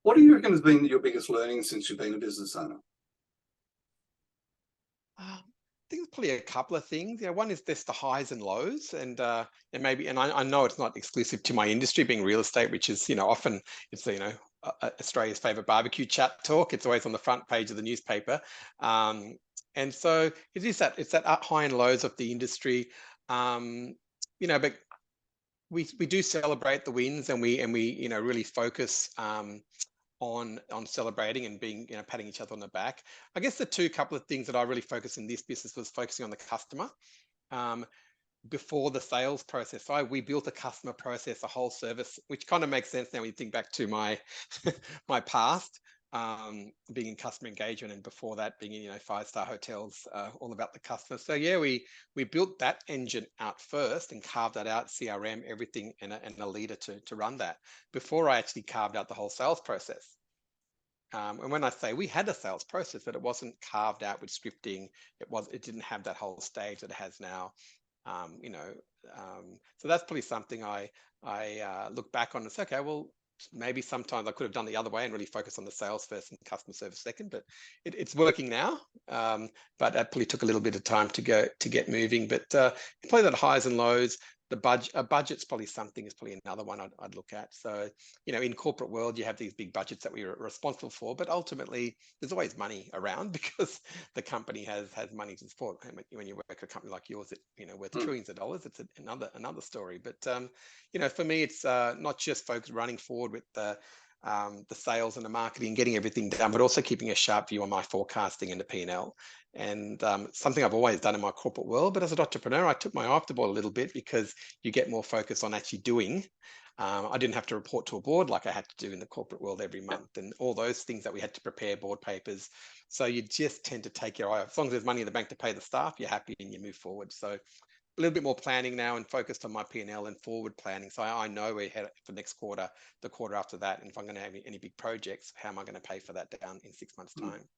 What do you reckon has been your biggest learning since you've been a business owner? I think it's probably a couple of things. One is just the highs and lows, and maybe, and I know it's not exclusive to my industry, being real estate, which is often it's Australia's favorite barbecue chat talk. It's always on the front page of the newspaper, um, and so it's that high and lows of the industry. Um, but we do celebrate the wins, and we really focus. On celebrating and being, patting each other on the back. I guess the couple of things that I really focused in this business was focusing on the customer. Um, Before the sales process, we built a customer process, a whole service, which kind of makes sense now when you think back to my my past, being in customer engagement, and before that being in five-star hotels, all about the customer. So yeah, we built that engine out first and carved that out, CRM, everything, and a leader to run that before I actually carved out the whole sales process. And when I say we had a sales process, but it wasn't carved out with scripting, it didn't have that whole stage that it has now. Um, you know, so that's probably something I look back on and say, okay, well, maybe sometimes I could have done the other way and really focused on the sales first and customer service second, but it's working now. But that probably took a little bit of time to get moving. But probably that highs and lows. A budget's probably something is probably another one I'd look at. So in corporate world, you have these big budgets that we're responsible for, but ultimately there's always money around because the company has money to support. When you work at a company like yours, that worth Hmm. trillions of dollars, it's another story. But for me, it's not just folks running forward with the sales and the marketing, getting everything done, but also keeping a sharp view on my forecasting and the P&L. And something I've always done in my corporate world, but as an entrepreneur, I took my eye off the ball a little bit because you get more focus on actually doing. I didn't have to report to a board like I had to do in the corporate world every Yeah. month, and all those things that we had to prepare board papers. So you just tend to take your eye off. As long as there's money in the bank to pay the staff, you're happy and you move forward. So a little bit more planning now and focused on my P&L and forward planning. So I know we're headed for next quarter, the quarter after that, and if I'm going to have any big projects, how am I going to pay for that down in 6 months' Hmm. time?